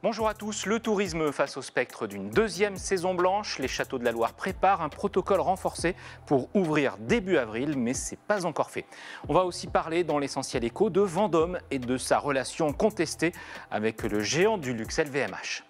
Bonjour à tous, le tourisme face au spectre d'une deuxième saison blanche. Les Châteaux de la Loire préparent un protocole renforcé pour ouvrir début avril, mais ce n'est pas encore fait. On va aussi parler dans l'essentiel écho de Vendôme et de sa relation contestée avec le géant du luxe LVMH.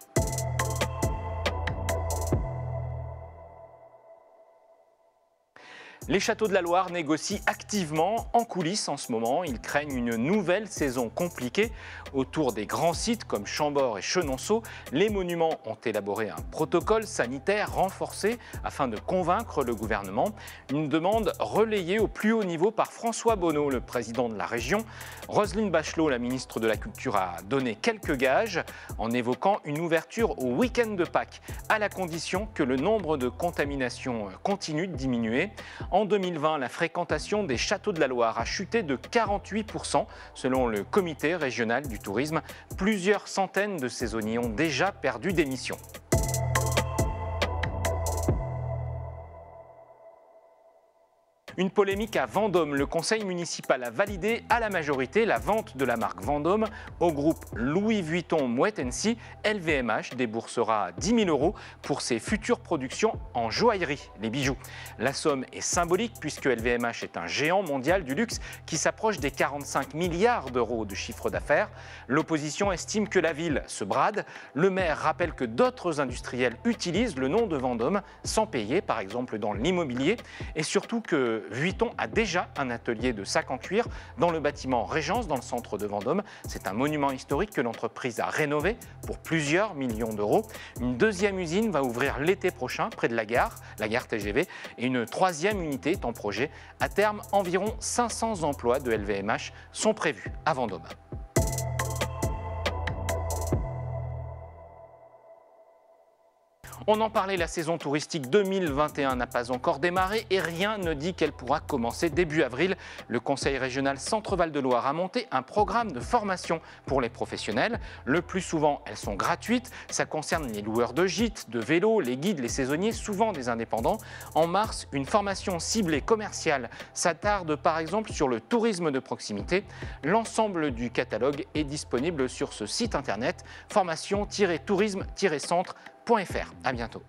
Les Châteaux de la Loire négocient activement en coulisses en ce moment. Ils craignent une nouvelle saison compliquée. Autour des grands sites comme Chambord et Chenonceau, les monuments ont élaboré un protocole sanitaire renforcé afin de convaincre le gouvernement. Une demande relayée au plus haut niveau par François Bonneau, le président de la région. Roselyne Bachelot, la ministre de la Culture, a donné quelques gages en évoquant une ouverture au week-end de Pâques, à la condition que le nombre de contaminations continue de diminuer. En 2020, la fréquentation des Châteaux de la Loire a chuté de 48% selon le comité régional du tourisme. Plusieurs centaines de saisonniers ont déjà perdu des missions. Une polémique à Vendôme. Le conseil municipal a validé à la majorité la vente de la marque Vendôme au groupe Louis Vuitton Moet Hennessy. LVMH déboursera 10 000 € pour ses futures productions en joaillerie, les bijoux. La somme est symbolique puisque LVMH est un géant mondial du luxe qui s'approche des 45 milliards d'euros de chiffre d'affaires. L'opposition estime que la ville se brade. Le maire rappelle que d'autres industriels utilisent le nom de Vendôme sans payer, par exemple dans l'immobilier, et surtout que Vuitton a déjà un atelier de sacs en cuir dans le bâtiment Régence, dans le centre de Vendôme. C'est un monument historique que l'entreprise a rénové pour plusieurs millions d'euros. Une deuxième usine va ouvrir l'été prochain près de la gare TGV, et une troisième unité est en projet. À terme, environ 500 emplois de LVMH sont prévus à Vendôme. On en parlait, la saison touristique 2021 n'a pas encore démarré et rien ne dit qu'elle pourra commencer début avril. Le Conseil régional Centre-Val de Loire a monté un programme de formation pour les professionnels. Le plus souvent, elles sont gratuites. Ça concerne les loueurs de gîtes, de vélos, les guides, les saisonniers, souvent des indépendants. En mars, une formation ciblée commerciale s'attarde par exemple sur le tourisme de proximité. L'ensemble du catalogue est disponible sur ce site internet formation-tourisme-centre.fr. À bientôt.